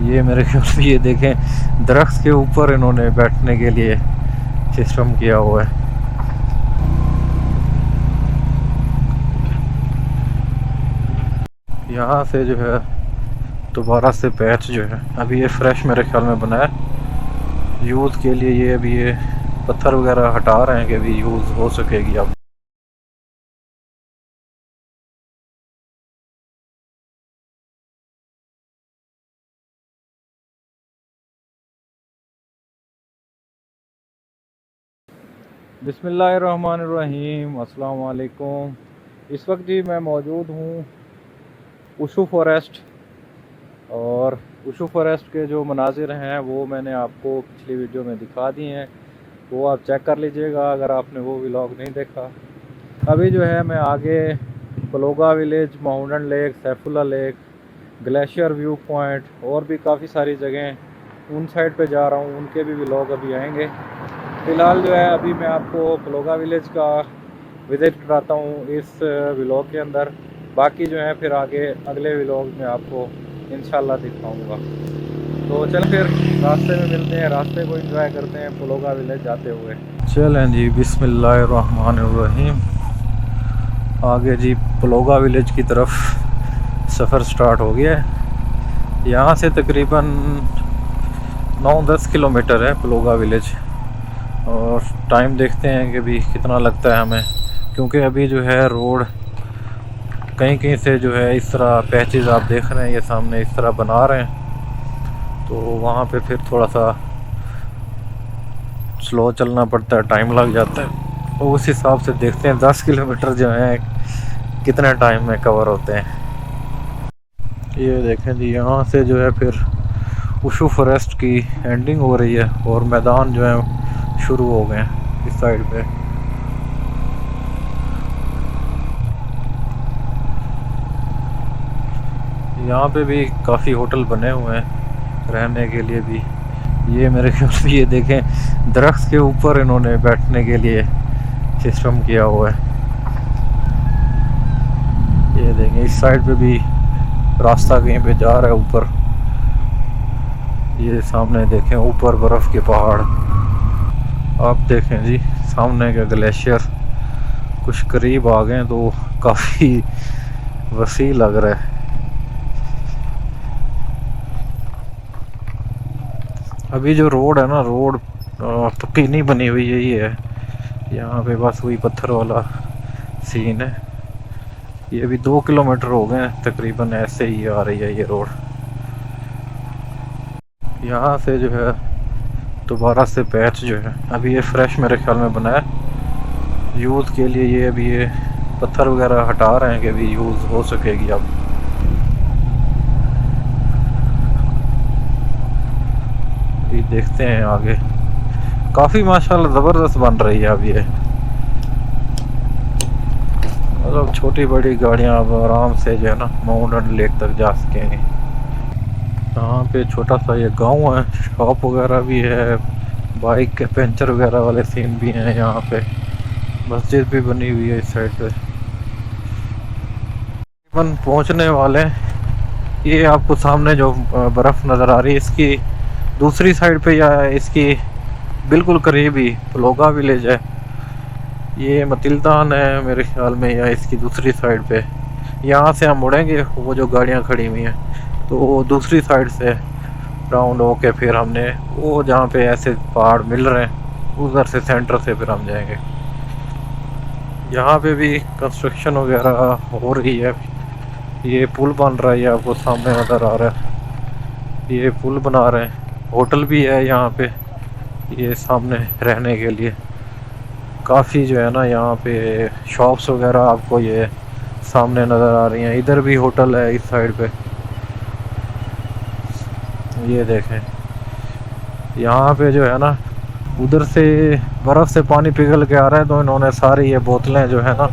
ये मेरे ख्याल से ये देखें दरख्त के ऊपर इन्होंने बैठने के लिए सिस्टम किया हुआ है। यहाँ से जो है दोबारा से पैच जो है अभी ये फ्रेश मेरे ख्याल में बना है यूज़ के लिए। ये अभी ये पत्थर वगैरह हटा रहे हैं कि अभी यूज़ हो सकेगी अब। बिस्मिल्लाहिर्रहमानिर्रहीम, अस्सलाम वालेकुम। इस वक्त जी मैं मौजूद हूँ उशू फॉरेस्ट, और उशू फॉरेस्ट के जो मनाजिर हैं वो मैंने आपको पिछली वीडियो में दिखा दिए हैं, वो आप चेक कर लीजिएगा अगर आपने वो व्लॉग नहीं देखा। अभी जो है मैं आगे Paloga village, mountain lake, Saifullah lake, glacier view point और भी काफ़ी सारी जगह उन साइड पे जा रहा हूँ, उनके भी व्लॉग अभी आएंगे। फ़िलहाल जो है अभी मैं आपको पलोगा विलेज का विज़िट कराता हूँ इस व्लॉग के अंदर। बाकी जो है फिर आगे अगले व्लॉग में आपको इंशाल्लाह दिखाऊंगा। तो चल फिर रास्ते में मिलते हैं, रास्ते को एंजॉय करते हैं पलोगा विलेज जाते हुए। चलें जी, बिस्मिल्लाहिर्रहमानिर्रहीम। आगे जी पलोगा विलेज की तरफ सफ़र स्टार्ट हो गया है। यहाँ से तकरीबन 9-10 किलोमीटर है पलोगा विलेज, और टाइम देखते हैं कि अभी कितना लगता है हमें, क्योंकि अभी जो है रोड कहीं कहीं से जो है इस तरह पैचेस आप देख रहे हैं ये सामने इस तरह बना रहे हैं, तो वहाँ पे फिर थोड़ा सा स्लो चलना पड़ता है, टाइम लग जाता है। तो उस हिसाब से देखते हैं 10 किलोमीटर जो है कितने टाइम में कवर होते हैं। ये देखें जी, यहाँ से जो है फिर उशू फॉरेस्ट की एंडिंग हो रही है और मैदान जो है शुरू हो गए हैं इस साइड पे। यहाँ पे भी काफ़ी होटल बने हुए हैं रहने के लिए भी। ये मेरे ख्याल से ये देखें दरख्त के ऊपर इन्होंने बैठने के लिए सिस्टम किया हुआ है। ये देखें इस साइड पे भी रास्ता कहीं पे जा रहा है ऊपर। ये सामने देखें ऊपर बर्फ़ के पहाड़, आप देखें जी सामने का ग्लेशियर। कुछ करीब आ गए तो काफ़ी वसी लग रहा है। अभी जो रोड है ना, रोड पक्की नहीं बनी हुई है, ये है यहाँ पे बस वही पत्थर वाला सीन है। ये अभी 2 किलोमीटर हो गए तकरीबन, ऐसे ही आ रही है ये रोड। यहाँ से जो है दोबारा से पैच जो है अभी ये फ्रेश मेरे ख्याल में बना है यूज़ के लिए। ये अभी ये पत्थर वगैरह हटा रहे हैं कि अभी यूज़ हो सकेगी अब। ये देखते हैं आगे, काफ़ी माशाल्लाह ज़बरदस्त बन रही है अब ये, मतलब छोटी बड़ी गाड़ियाँ अब आराम से जो है ना माउंटेन लेक तक जा सकेंगे। यहाँ पे छोटा सा ये गांव है, शॉप वगैरह भी है, बाइक के पंचर वगैरह वाले सीन भी हैं यहाँ पे, मस्जिद भी बनी हुई है इस साइड पे। तकरीबन पहुँचने वाले हैं। ये आपको सामने जो बर्फ़ नज़र आ रही है इसकी दूसरी साइड पे या इसकी बिल्कुल करीब ही पलोगा विलेज है। ये मतिल्तान है मेरे ख्याल में, या इसकी दूसरी साइड पे। यहाँ से हम मुड़ेंगे, वो जो गाड़ियाँ खड़ी हुई हैं तो दूसरी साइड से राउंड होके फिर हमने वो जहाँ पे ऐसे पहाड़ मिल रहे हैं उधर से सेंटर से फिर हम जाएंगे। यहाँ पे भी कंस्ट्रक्शन वगैरह हो रही है। ये पुल बन रहा है, ये आपको सामने नज़र आ रहा है, ये पुल बना रहे हैं। होटल भी है यहाँ पे, ये सामने रहने के लिए काफ़ी जो है ना यहाँ पे शॉप्स वगैरह आपको ये सामने नज़र आ रही हैं। इधर भी होटल है इस साइड पे, ये देखें। यहाँ पे जो है ना उधर से बर्फ़ से पानी पिघल के आ रहा है, तो इन्होंने सारी ये बोतलें जो है ना,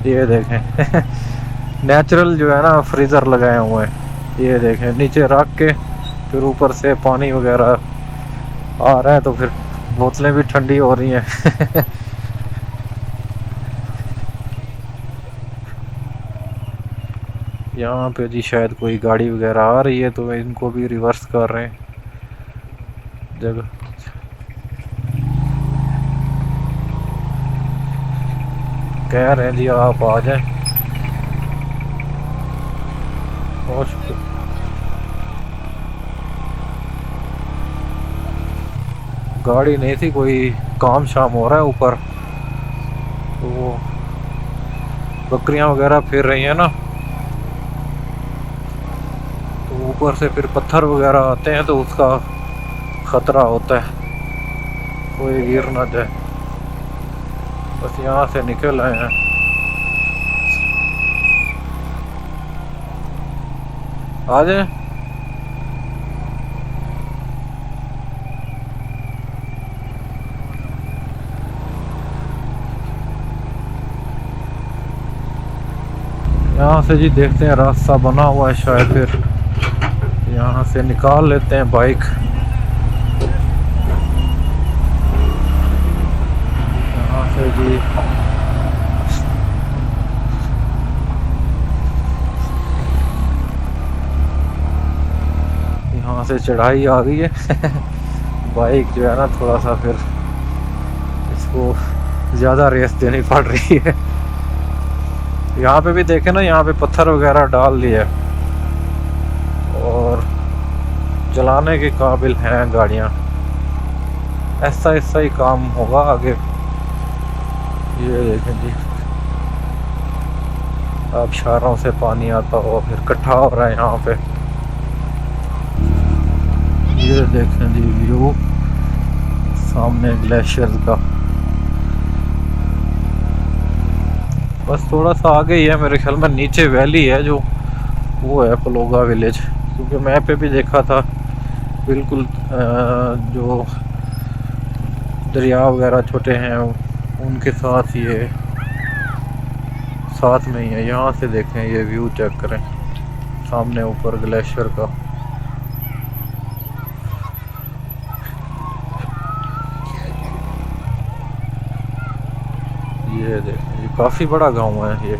ये देखें नेचुरल जो है ना फ्रीज़र लगाए हुए हैं। ये देखें नीचे रख के फिर ऊपर से पानी वगैरह आ रहा है, तो फिर बोतलें भी ठंडी हो रही हैं यहाँ पे जी शायद कोई गाड़ी वगैरह आ रही है तो इनको भी रिवर्स कर रहे हैं जगह। कह रहे हैं जी आप आ जाएं। गाड़ी नहीं थी, कोई काम शाम हो रहा है ऊपर, तो वो बकरियां वगैरह फिर रही हैं ना, तो ऊपर से फिर पत्थर वगैरह आते हैं तो उसका खतरा होता है कोई गिर ना जाए। बस यहाँ से निकल आए हैं। आ जाए। यहाँ से जी देखते हैं, रास्ता बना हुआ है शायद, फिर यहाँ से निकाल लेते हैं बाइक। यहाँ से जी यहाँ से चढ़ाई आ गई है बाइक जो है ना थोड़ा सा फिर इसको ज़्यादा रेस देनी पड़ रही है। यहाँ पे भी देखे ना, यहाँ पे पत्थर वगैरह डाल दिए और चलाने के काबिल हैं गाड़ियाँ। ऐसा ऐसा ही काम होगा आगे। ये देखें जी, आबशारों से पानी आता हो फिर इकट्ठा हो रहा है यहाँ पे। ये देखें जी व्यू सामने ग्लेशियर का। बस थोड़ा सा आगे ही है मेरे ख्याल में, नीचे वैली है जो वो है पलोगा विलेज, क्योंकि मैप पे भी देखा था बिल्कुल जो दरिया वगैरह छोटे हैं उनके साथ ये साथ में ही है। यहाँ से देखें, ये व्यू चेक करें सामने ऊपर ग्लेशियर का। ये देखें, ये काफ़ी बड़ा गांव है। ये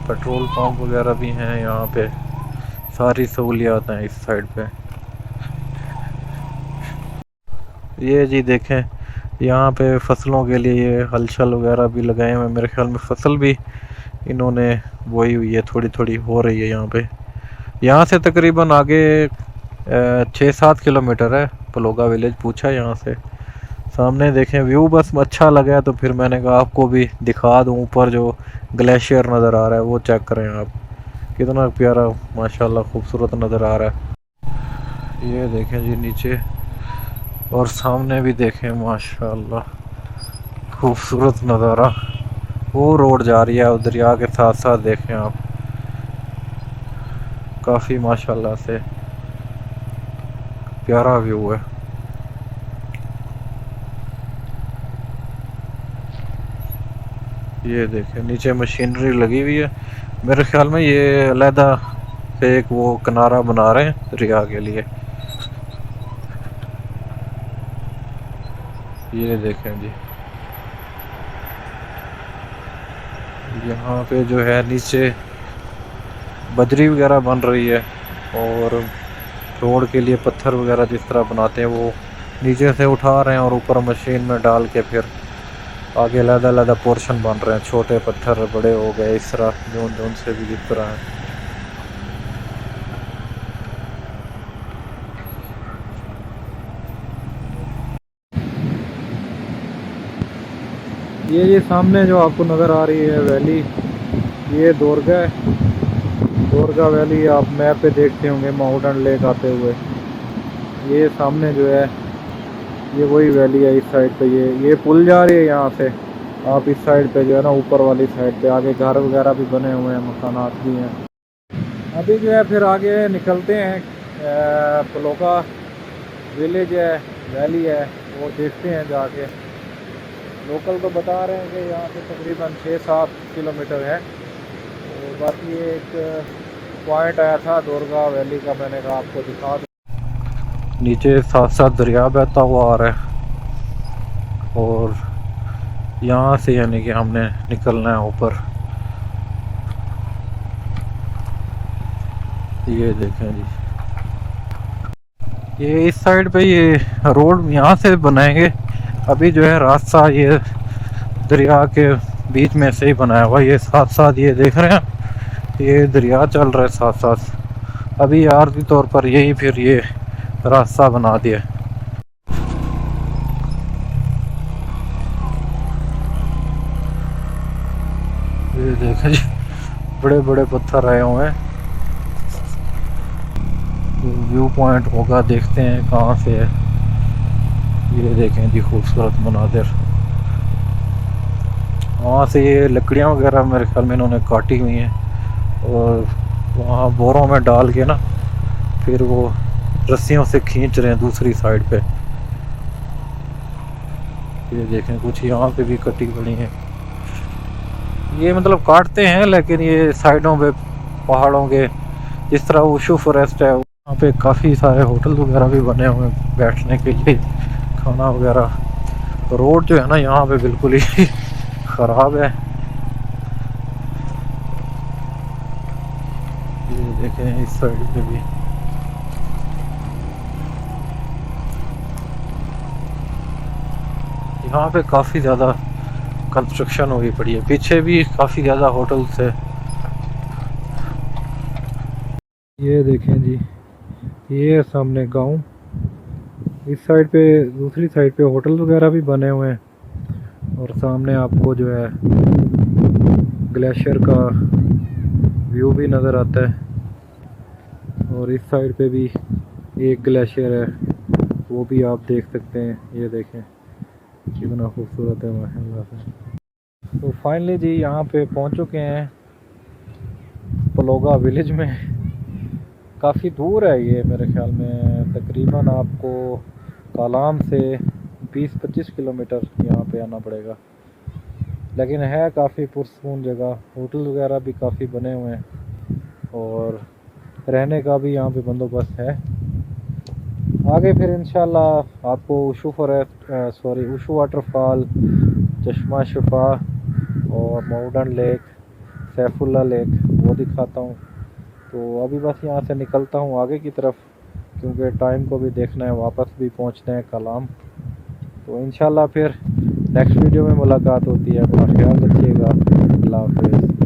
पेट्रोल पंप वगैरह भी हैं यहाँ पे, सारी सहूलियात हैं इस साइड पे। ये जी देखें, यहाँ पे फसलों के लिए ये हलचल वगैरह भी लगाए हुए हैं। मेरे ख्याल में फसल भी इन्होंने बोई हुई है, थोड़ी थोड़ी हो रही है यहाँ पे। यहाँ से तकरीबन आगे 6-7 किलोमीटर है पलोगा विलेज, पूछा यहाँ से। सामने देखें व्यू, बस अच्छा लगा तो फिर मैंने कहा आपको भी दिखा दूँ। ऊपर जो ग्लेशियर नज़र आ रहा है वो चेक करें आप, कितना प्यारा माशाल्लाह खूबसूरत नज़र आ रहा है। ये देखें जी नीचे, और सामने भी देखें माशाल्लाह खूबसूरत नज़ारा। वो रोड जा रही है दरिया के साथ साथ, देखें आप, काफ़ी माशाल्लाह से प्यारा व्यू है। ये देखें नीचे मशीनरी लगी हुई है, मेरे ख्याल में ये अलहदा से एक वो किनारा बना रहे हैं दरिया के लिए। ये देखें जी, यहाँ पे जो है नीचे बजरी वगैरह बन रही है, और रोड के लिए पत्थर वगैरह जिस तरह बनाते हैं वो नीचे से उठा रहे हैं और ऊपर मशीन में डाल के फिर आगे अलग-अलग पोर्शन बन रहे हैं। छोटे पत्थर बड़े हो गए, इस तरह जोन जोन से भी दिख रहा है। ये सामने जो आपको नज़र आ रही है वैली, ये दोरगा है। दोरगा वैली आप मैप पे देखते होंगे माउंटेन लेक आते हुए। ये सामने जो है ये वही वैली है। इस साइड पे ये पुल जा रही है यहाँ से, आप इस साइड पे जो है ना ऊपर वाली साइड पे आगे घर वगैरह भी बने हुए हैं, मकानात भी हैं। अभी जो है फिर आगे निकलते हैं, पलोगा विलेज है, वैली है, वो देखते हैं जाके। लोकल तो बता रहे हैं कि यहाँ से तकरीबन 6-7 किलोमीटर है। तो बाकी एक पॉइंट आया था दोरगा वैली का, मैंने कहा आपको दिखा दूँ। नीचे साथ साथ दरिया बहता हुआ आ रहा है, और यहाँ से यानी कि हमने निकलना है ऊपर। ये देखें जी, ये इस साइड पे ये रोड यहाँ से बनाएंगे। अभी जो है रास्ता ये दरिया के बीच में से ही बनाया हुआ, ये साथ साथ ये देख रहे हैं, ये दरिया चल रहा है साथ साथ। अभी आर्जी तौर पर यही फिर ये रास्ता बना दिया। ये देखें जी, बड़े बड़े पत्थर आए हुए हैं। व्यू पॉइंट होगा, देखते हैं कहाँ से है। ये देखें जी खूबसूरत मनाजिर। वहाँ से ये लकड़ियाँ वगैरह मेरे ख्याल में इन्होंने काटी हुई हैं और वहाँ बोरों में डाल के ना फिर वो रस्सियों से खींच रहे हैं दूसरी साइड पे। ये देखें कुछ यहाँ पे भी कटी पड़ी है। ये मतलब काटते हैं लेकिन ये साइडों पे पहाड़ों के, जिस तरह ऊशु फॉरेस्ट है वहाँ पे काफ़ी सारे होटल वगैरह भी बने हुए हैं बैठने के लिए, खाना वगैरह। रोड जो है ना यहाँ पे बिल्कुल ही ख़राब है। ये देखें इस साइड पे भी यहाँ पे काफ़ी ज़्यादा कंस्ट्रक्शन हुई पड़ी है, पीछे भी काफ़ी ज़्यादा होटल्स है। ये देखें जी, ये सामने गांव, इस साइड पे दूसरी साइड पे होटल वगैरह भी बने हुए हैं और सामने आपको जो है ग्लेशियर का व्यू भी नज़र आता है। और इस साइड पे भी एक ग्लेशियर है, वो भी आप देख सकते हैं। ये देखें कितना खूबसूरत है माशाल्लाह से। तो फाइनली जी यहाँ पे पहुँच चुके हैं पलोगा विलेज में। काफ़ी दूर है ये, मेरे ख्याल में तकरीबन आपको कालाम से 20-25 किलोमीटर यहाँ पे आना पड़ेगा, लेकिन है काफ़ी पुरसकून जगह। होटल वगैरह भी काफ़ी बने हुए हैं और रहने का भी यहाँ पे बंदोबस्त है। आगे फिर इंशाल्लाह आपको ऊशु फॉरेस्ट ऊशु वाटरफॉल, चश्मा शिफा और माउंटेन लेक, सैफुल्ला लेक वो दिखाता हूँ। तो अभी बस यहाँ से निकलता हूँ आगे की तरफ, क्योंकि टाइम को भी देखना है, वापस भी पहुँचना है कलाम। तो इंशाल्लाह फिर नेक्स्ट वीडियो में मुलाकात होती है। अपना ख्याल रखिएगा। अल्लाह हाफ़िज़।